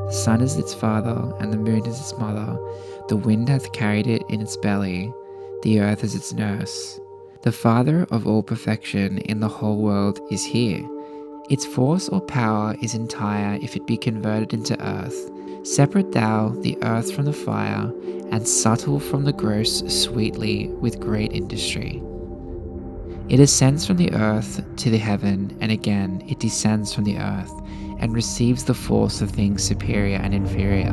[SPEAKER 1] The sun is its father, and the moon is its mother. The wind hath carried it in its belly, the earth is its nurse. The father of all perfection in the whole world is here. Its force or power is entire if it be converted into earth. Separate thou the earth from the fire, and subtle from the gross sweetly with great industry. It ascends from the earth to the heaven, and again it descends from the earth, and receives the force of things superior and inferior.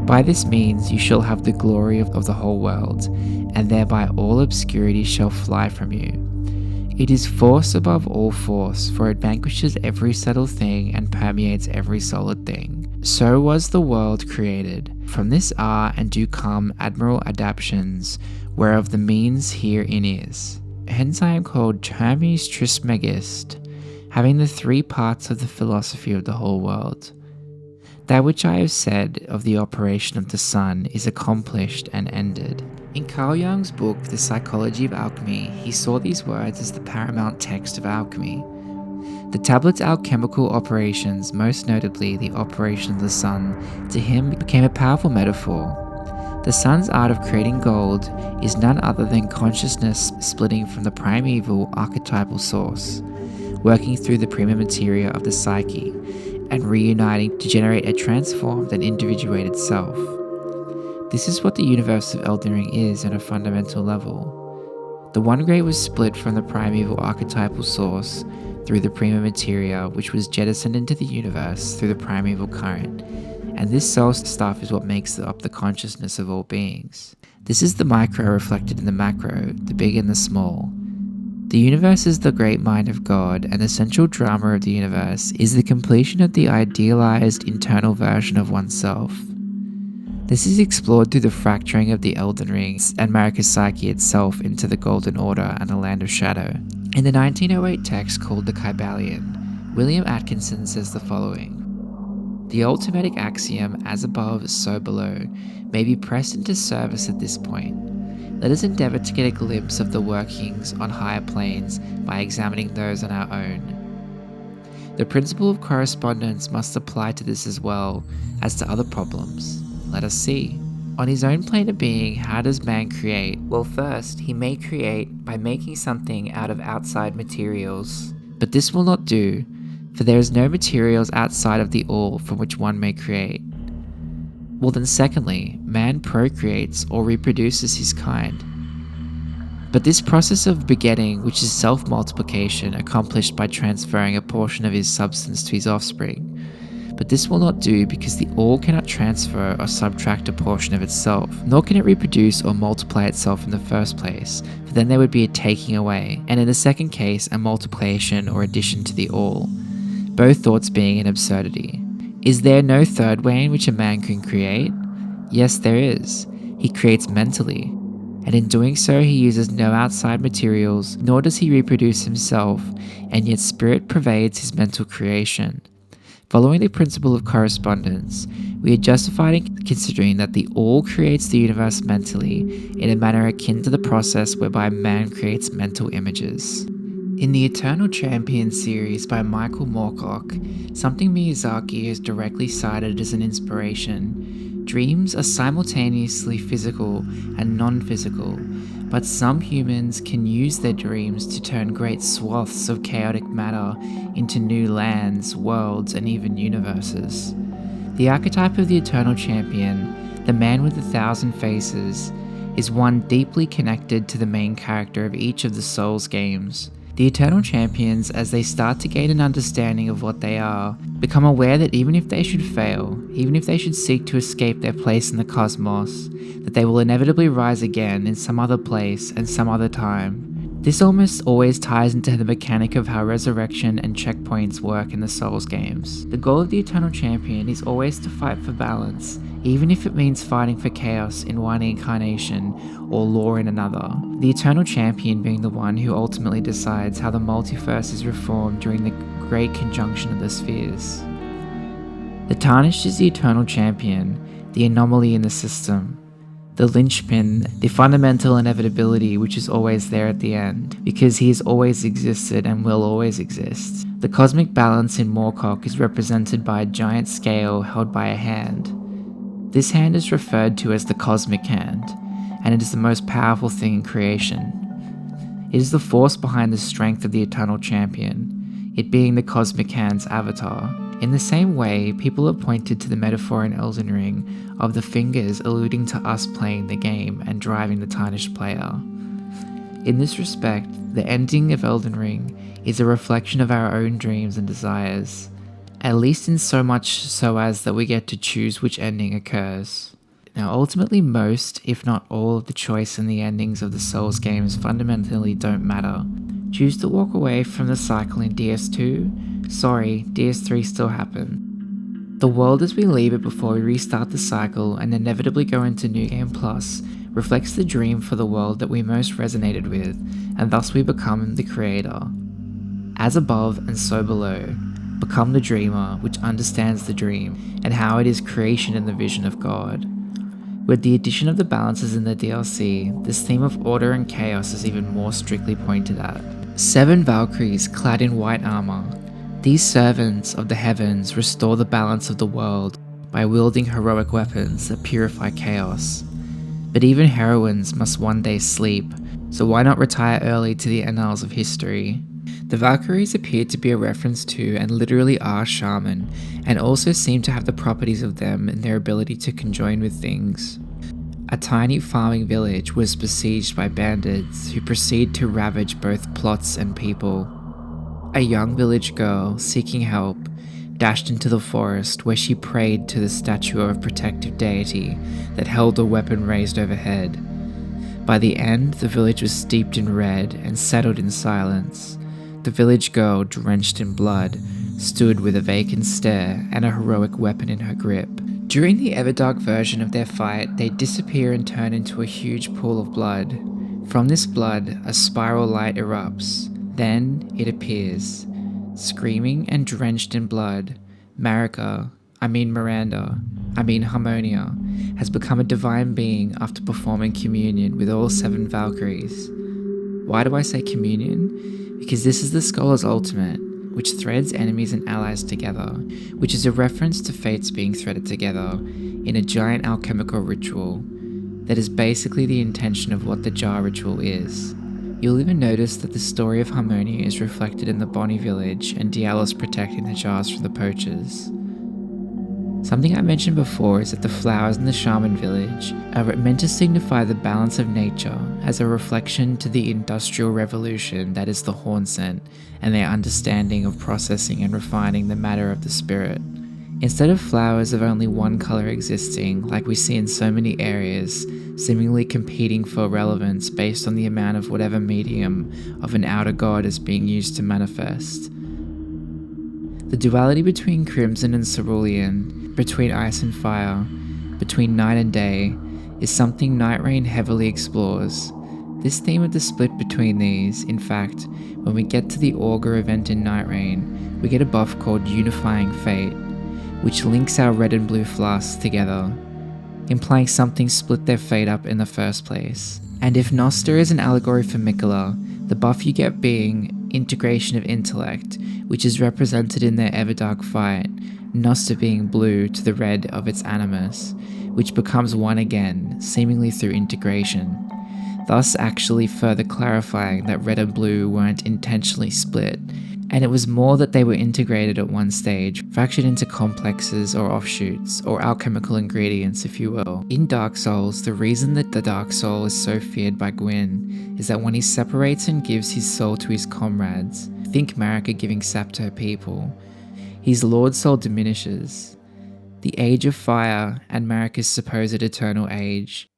[SPEAKER 1] By this means you shall have the glory of the whole world, and thereby all obscurity shall fly from you. It is force above all force, for it vanquishes every subtle thing and permeates every solid thing. So was the world created. From this are and do come admirable adaptations, whereof the means herein is. Hence I am called Hermes Trismegistus, having the three parts of the philosophy of the whole world. That which I have said of the operation of the sun is accomplished and ended. In Carl Jung's book, The Psychology of Alchemy, he saw these words as the paramount text of alchemy. The tablet's alchemical operations, most notably the operation of the sun, to him became a powerful metaphor. The sun's art of creating gold is none other than consciousness splitting from the primeval archetypal source, working through the prima materia of the psyche, and reuniting to generate a transformed and individuated self. This is what the universe of Elden Ring is on a fundamental level. The one great was split from the primeval archetypal source through the prima materia, which was jettisoned into the universe through the primeval current, and this soul stuff is what makes up the consciousness of all beings. This is the micro reflected in the macro, the big and the small. The universe is the great mind of God, and the central drama of the universe is the completion of the idealized internal version of oneself. This is explored through the fracturing of the Elden Rings and Marika's psyche itself into the Golden Order and the Land of Shadow. In the 1908 text called the Kybalion, William Atkinson says the following: "The ultimatic axiom, as above, so below, may be pressed into service at this point. Let us endeavour to get a glimpse of the workings on higher planes by examining those on our own. The principle of correspondence must apply to this as well as to other problems. Let us see. On his own plane of being, how does man create? Well, first, he may create by making something out of outside materials. But this will not do, for there is no materials outside of the all from which one may create. Well then, secondly, man procreates or reproduces his kind. But this process of begetting, which is self-multiplication accomplished by transferring a portion of his substance to his offspring, but this will not do because the all cannot transfer or subtract a portion of itself, nor can it reproduce or multiply itself in the first place, for then there would be a taking away, and in the second case a multiplication or addition to the all, both thoughts being an absurdity. Is there no third way in which a man can create? Yes, there is. He creates mentally, and in doing so he uses no outside materials, nor does he reproduce himself, and yet spirit pervades his mental creation. Following the principle of correspondence, we are justified in considering that the All creates the universe mentally in a manner akin to the process whereby man creates mental images. In the Eternal Champion series by Michael Moorcock, something Miyazaki has directly cited as an inspiration, dreams are simultaneously physical and non-physical, but some humans can use their dreams to turn great swaths of chaotic matter into new lands, worlds, and even universes. The archetype of the Eternal Champion, the man with 1,000 faces, is one deeply connected to the main character of each of the Souls games. The Eternal Champions, as they start to gain an understanding of what they are, become aware that even if they should fail, even if they should seek to escape their place in the cosmos, that they will inevitably rise again in some other place and some other time. This almost always ties into the mechanic of how resurrection and checkpoints work in the Souls games. The goal of the Eternal Champion is always to fight for balance, even if it means fighting for chaos in one incarnation or law in another. The Eternal Champion being the one who ultimately decides how the multiverse is reformed during the great conjunction of the spheres. The Tarnished is the Eternal Champion, the anomaly in the system. The linchpin, the fundamental inevitability which is always there at the end, because he has always existed and will always exist. The cosmic balance in Moorcock is represented by a giant scale held by a hand. This hand is referred to as the cosmic hand, and it is the most powerful thing in creation. It is the force behind the strength of the Eternal Champion, it being the cosmic hand's avatar. In the same way, people have pointed to the metaphor in Elden Ring of the fingers alluding to us playing the game and driving the Tarnished player. In this respect, the ending of Elden Ring is a reflection of our own dreams and desires, at least in so much so as that we get to choose which ending occurs. Now ultimately most, if not all, of the choice in the endings of the Souls games fundamentally don't matter. Choose to walk away from the cycle in DS2? Sorry, DS3 still happened. The world as we leave it before we restart the cycle and inevitably go into New Game Plus reflects the dream for the world that we most resonated with, and thus we become the creator. As above and so below, become the dreamer which understands the dream and how it is creation in the vision of God. With the addition of the balances in the DLC, this theme of order and chaos is even more strictly pointed at. 7 Valkyries clad in white armor. These servants of the heavens restore the balance of the world by wielding heroic weapons that purify chaos. But even heroines must one day sleep, so why not retire early to the annals of history? The Valkyries appear to be a reference to and literally are shaman, and also seem to have the properties of them in their ability to conjoin with things. A tiny farming village was besieged by bandits who proceed to ravage both plots and people. A young village girl, seeking help, dashed into the forest where she prayed to the statue of a protective deity that held a weapon raised overhead. By the end, the village was steeped in red and settled in silence. The village girl, drenched in blood, stood with a vacant stare and a heroic weapon in her grip. During the Everdark version of their fight, they disappear and turn into a huge pool of blood. From this blood, a spiral light erupts. Then it appears. Screaming and drenched in blood, Miranda, Harmonia, has become a divine being after performing communion with all 7 Valkyries. Why do I say communion? Because this is the Scholar's ultimate, which threads enemies and allies together, which is a reference to fates being threaded together in a giant alchemical ritual that is basically the intention of what the jar ritual is. You'll even notice that the story of Harmonia is reflected in the Bonnie village and Dialos protecting the jars from the poachers. Something I mentioned before is that the flowers in the shaman village are meant to signify the balance of nature as a reflection to the industrial revolution that is the horn scent and their understanding of processing and refining the matter of the spirit. Instead of flowers of only one color existing, like we see in so many areas, seemingly competing for relevance based on the amount of whatever medium of an outer god is being used to manifest. The duality between crimson and cerulean, between ice and fire, between night and day, is something Nightreign heavily explores. This theme of the split between these, in fact, when we get to the Augur event in Nightreign, we get a buff called Unifying Fate, which links our red and blue flasks together, implying something split their fate up in the first place. And if Noster is an allegory for Miquella, the buff you get being Integration of Intellect, which is represented in their Everdark fight, Noster being blue to the red of its animus, which becomes one again, seemingly through integration, thus actually further clarifying that red and blue weren't intentionally split, and it was more that they were integrated at one stage, fractured into complexes or offshoots, or alchemical ingredients if you will. In Dark Souls, the reason that the Dark Soul is so feared by Gwyn is that when he separates and gives his soul to his comrades, think Marika giving sap to her people, his Lord Soul diminishes. The Age of Fire and Marika's supposed eternal age.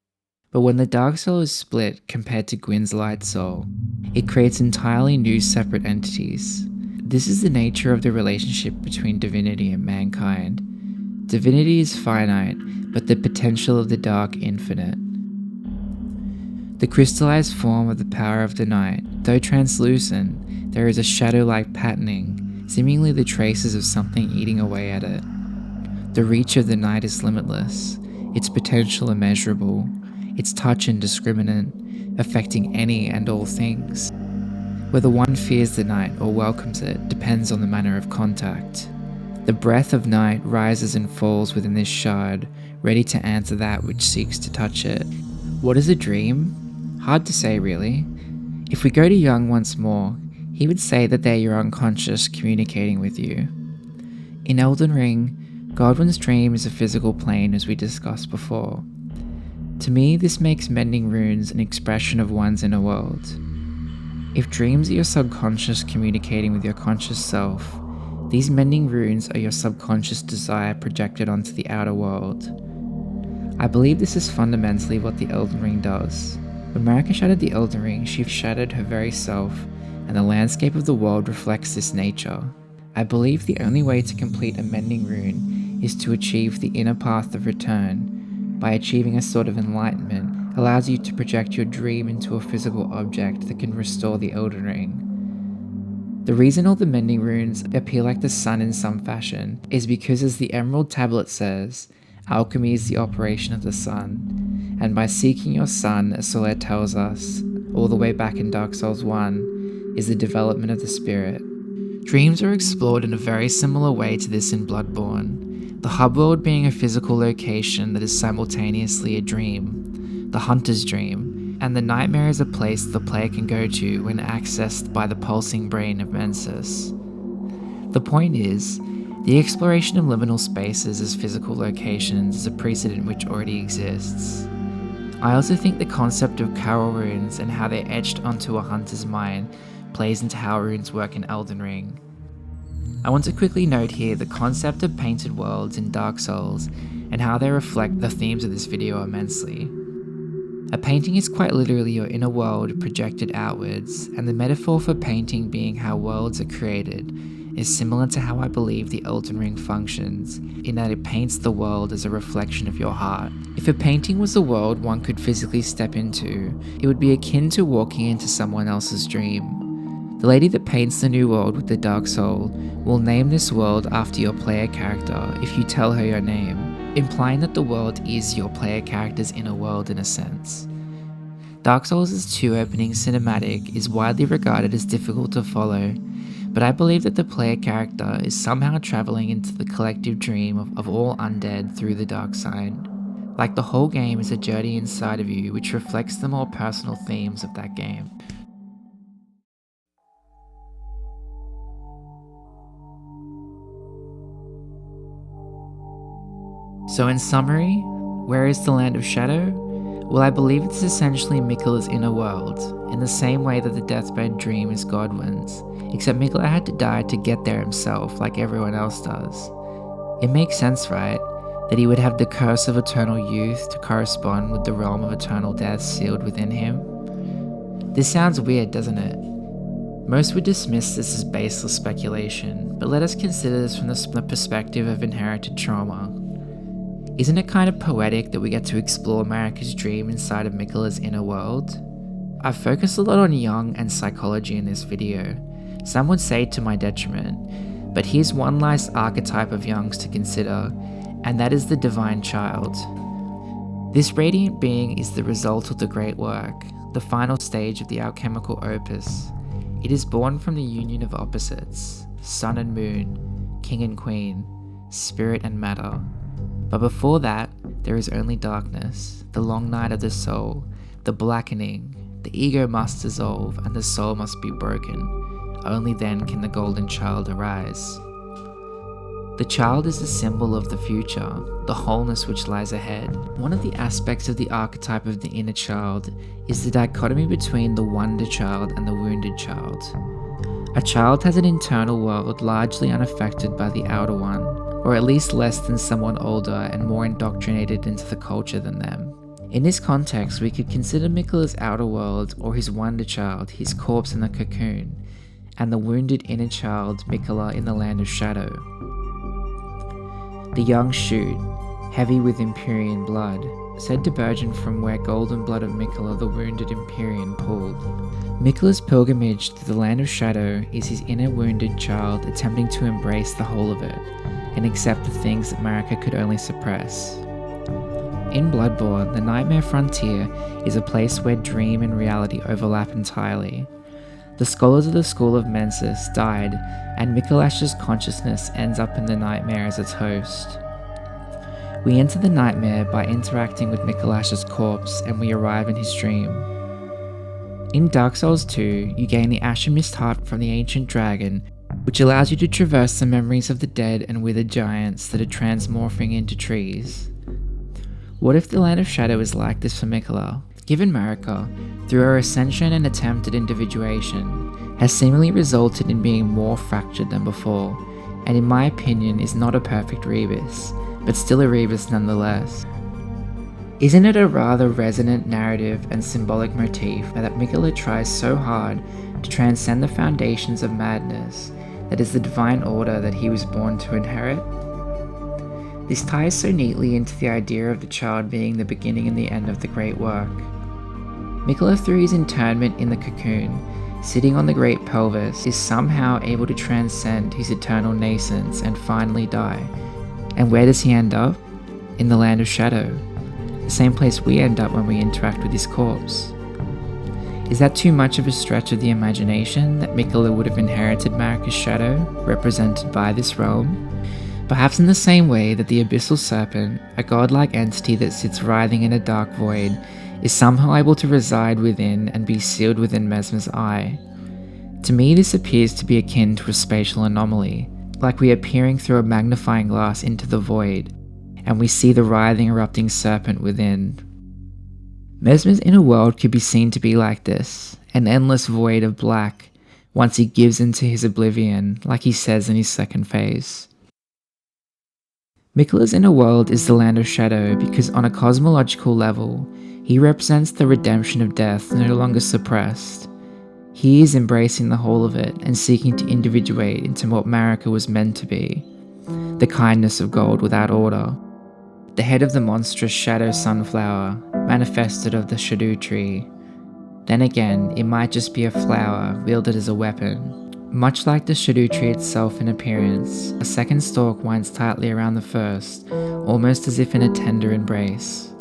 [SPEAKER 1] But when the Dark Soul is split compared to Gwyn's Light Soul, it creates entirely new separate entities. This is the nature of the relationship between divinity and mankind. Divinity is finite, but the potential of the dark infinite. The crystallized form of the power of the night, though translucent, there is a shadow-like patterning, seemingly the traces of something eating away at it. The reach of the night is limitless, its potential immeasurable, its touch indiscriminate, affecting any and all things. Whether one fears the night or welcomes it depends on the manner of contact. The breath of night rises and falls within this shard, ready to answer that which seeks to touch it. What is a dream? Hard to say really. If we go to Jung once more, he would say that they're your unconscious communicating with you. In Elden Ring, Godwin's dream is a physical plane as we discussed before. To me, this makes mending runes an expression of one's inner world. If dreams are your subconscious communicating with your conscious self, these mending runes are your subconscious desire projected onto the outer world. I believe this is fundamentally what the Elden Ring does. When Marika shattered the Elden Ring, she shattered her very self, and the landscape of the world reflects this nature. I believe the only way to complete a mending rune is to achieve the inner path of return. By achieving a sort of enlightenment, allows you to project your dream into a physical object that can restore the Elden Ring. The reason all the mending runes appear like the sun in some fashion is because, as the Emerald Tablet says, alchemy is the operation of the sun, and by seeking your sun, as Soler tells us, all the way back in Dark Souls 1, is the development of the spirit. Dreams are explored in a very similar way to this in Bloodborne, the hub world being a physical location that is simultaneously a dream, the hunter's dream, and the nightmare is a place the player can go to when accessed by the pulsing brain of Mensis. The point is, the exploration of liminal spaces as physical locations is a precedent which already exists. I also think the concept of Carol runes and how they're etched onto a hunter's mind plays into how runes work in Elden Ring. I want to quickly note here the concept of painted worlds in Dark Souls and how they reflect the themes of this video immensely. A painting is quite literally your inner world projected outwards, and the metaphor for painting being how worlds are created is similar to how I believe the Elden Ring functions, in that it paints the world as a reflection of your heart. If a painting was a world one could physically step into, it would be akin to walking into someone else's dream. The lady that paints the new world with the Dark Soul will name this world after your player character if you tell her your name, implying that the world is your player character's inner world in a sense. Dark Souls' 2 opening cinematic is widely regarded as difficult to follow, but I believe that the player character is somehow travelling into the collective dream of all undead through the dark side. Like the whole game is a journey inside of you which reflects the more personal themes of that game. So in summary, where is the Land of Shadow? Well, I believe it's essentially Miquella's inner world, in the same way that the deathbed dream is Godwin's, except Miquella had to die to get there himself, like everyone else does. It makes sense, right? That he would have the curse of eternal youth to correspond with the realm of eternal death sealed within him. This sounds weird, doesn't it? Most would dismiss this as baseless speculation, but let us consider this from the perspective of inherited trauma. Isn't it kind of poetic that we get to explore Marika's dream inside of Miquella's inner world? I've focused a lot on Jung and psychology in this video, some would say to my detriment, but here's one last archetype of Jung's to consider, and that is the divine child. This radiant being is the result of the great work, the final stage of the alchemical opus. It is born from the union of opposites, sun and moon, king and queen, spirit and matter. But before that, there is only darkness, the long night of the soul, the blackening. The ego must dissolve and the soul must be broken. Only then can the golden child arise. The child is the symbol of the future, the wholeness which lies ahead. One of the aspects of the archetype of the inner child is the dichotomy between the wonder child and the wounded child. A child has an internal world largely unaffected by the outer one, or at least less than someone older and more indoctrinated into the culture than them. In this context, we could consider Miquellas' outer world, or his wonder child, his corpse in the cocoon, and the wounded inner child, Miquella, in the land of shadow. The young shoot, heavy with Empyrean blood, said to burgeon from where golden blood of Miquella, the wounded Empyrean, pulled. Miquella's pilgrimage to the land of shadow is his inner wounded child attempting to embrace the whole of it, and accept the things that Marika could only suppress. In Bloodborne, the Nightmare Frontier is a place where dream and reality overlap entirely. The scholars of the school of Mensis died, and Miquellas's consciousness ends up in the nightmare as its host. We enter the nightmare by interacting with Miquellas's corpse, and we arrive in his dream. In Dark Souls 2, you gain the Ashen Mist Heart from the Ancient Dragon, which allows you to traverse the memories of the dead and withered giants that are transmorphing into trees. What if the Land of Shadow is like this for Miquella? Given Marika, through her ascension and attempted individuation, has seemingly resulted in being more fractured than before, and in my opinion is not a perfect rebus, but still a rebus nonetheless. Isn't it a rather resonant narrative and symbolic motif that Miquella tries so hard to transcend the foundations of madness that is the divine order that he was born to inherit? This ties so neatly into the idea of the child being the beginning and the end of the great work. Miquella, through his internment in the cocoon, sitting on the great pelvis, is somehow able to transcend his eternal nascence and finally die. And where does he end up? In the land of shadow, the same place we end up when we interact with his corpse. Is that too much of a stretch of the imagination that Miquella would have inherited Marika's shadow, represented by this realm? Perhaps in the same way that the Abyssal Serpent, a godlike entity that sits writhing in a dark void, is somehow able to reside within and be sealed within Mesmer's eye. To me, this appears to be akin to a spatial anomaly, like we are peering through a magnifying glass into the void, and we see the writhing, erupting serpent within. Mesmer's inner world could be seen to be like this, an endless void of black, once he gives into his oblivion, like he says in his second phase. Miquella's inner world is the land of shadow because on a cosmological level, he represents the redemption of death no longer suppressed. He is embracing the whole of it and seeking to individuate into what Marika was meant to be, the kindness of gold without order, the head of the monstrous shadow sunflower, manifested of the shadow tree. Then again, it might just be a flower wielded as a weapon. Much like the shadow tree itself in appearance, a second stalk winds tightly around the first, almost as if in a tender embrace.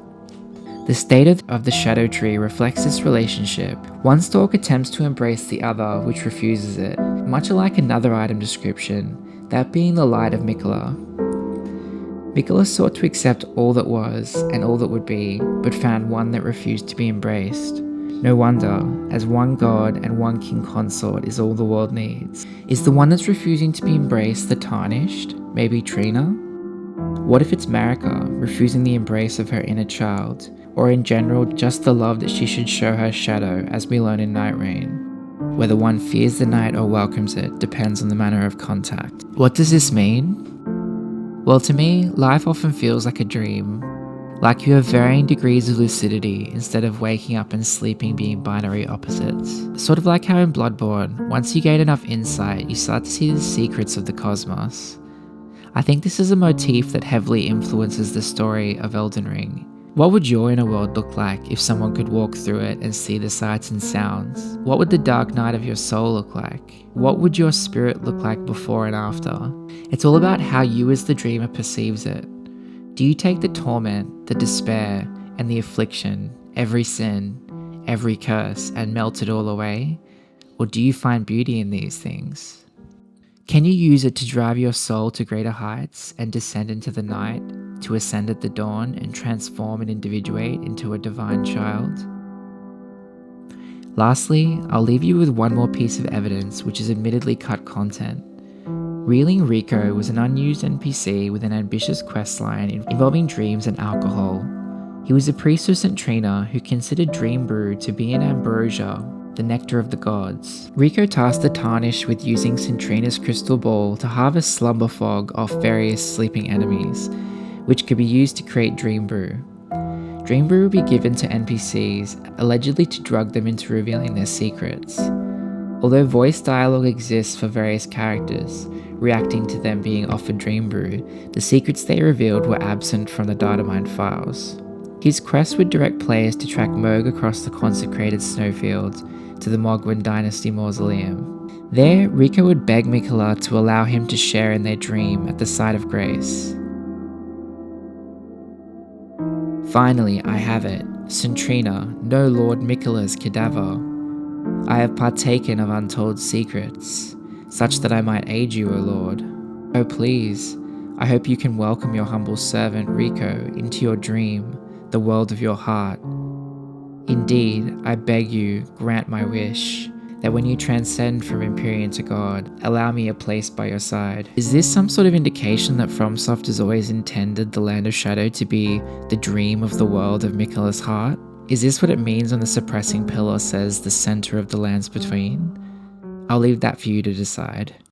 [SPEAKER 1] The state of the shadow tree reflects this relationship. One stalk attempts to embrace the other, which refuses it, much like another item description, that being the light of Miquella. Miquella sought to accept all that was and all that would be, but found one that refused to be embraced. No wonder, as one god and one king consort is all the world needs. Is the one that's refusing to be embraced the tarnished? Maybe Trina? What if it's Marika, refusing the embrace of her inner child? Or in general, just the love that she should show her shadow, as we learn in Nightreign? Whether one fears the night or welcomes it depends on the manner of contact. What does this mean? Well, to me, life often feels like a dream. Like you have varying degrees of lucidity instead of waking up and sleeping being binary opposites. Sort of like how in Bloodborne, once you gain enough insight, you start to see the secrets of the cosmos. I think this is a motif that heavily influences the story of Elden Ring. What would your inner world look like if someone could walk through it and see the sights and sounds? What would the dark night of your soul look like? What would your spirit look like before and after? It's all about how you as the dreamer perceives it. Do you take the torment, the despair, and the affliction, every sin, every curse, and melt it all away? Or do you find beauty in these things? Can you use it to drive your soul to greater heights and descend into the night, to ascend at the dawn and transform and individuate into a divine child? Lastly, I'll leave you with one more piece of evidence, which is admittedly cut content. Reeling Rico was an unused NPC with an ambitious questline involving dreams and alcohol. He was a priest of St. Trina who considered dream brew to be an ambrosia, the nectar of the gods. Rico tasked the Tarnished with using St. Trina's crystal ball to harvest slumber fog off various sleeping enemies, which could be used to create dream brew. Dream brew would be given to NPCs, allegedly to drug them into revealing their secrets. Although voice dialogue exists for various characters, reacting to them being offered dream brew, the secrets they revealed were absent from the datamine files. His quest would direct players to track Moog across the consecrated snowfields to the Mogwin Dynasty Mausoleum. There, Rico would beg Miquellas to allow him to share in their dream at the site of grace. Finally, I have it. St. Trina, no Lord Miquellas' cadaver. I have partaken of untold secrets, such that I might aid you, O Lord. Oh please, I hope you can welcome your humble servant Rico into your dream, the world of your heart. Indeed, I beg you, grant my wish, that when you transcend from Empyrean to God, allow me a place by your side. Is this some sort of indication that FromSoft has always intended the Land of Shadow to be the dream of the world of Miquellas' heart? Is this what it means when the suppressing pillar says the center of the lands between? I'll leave that for you to decide.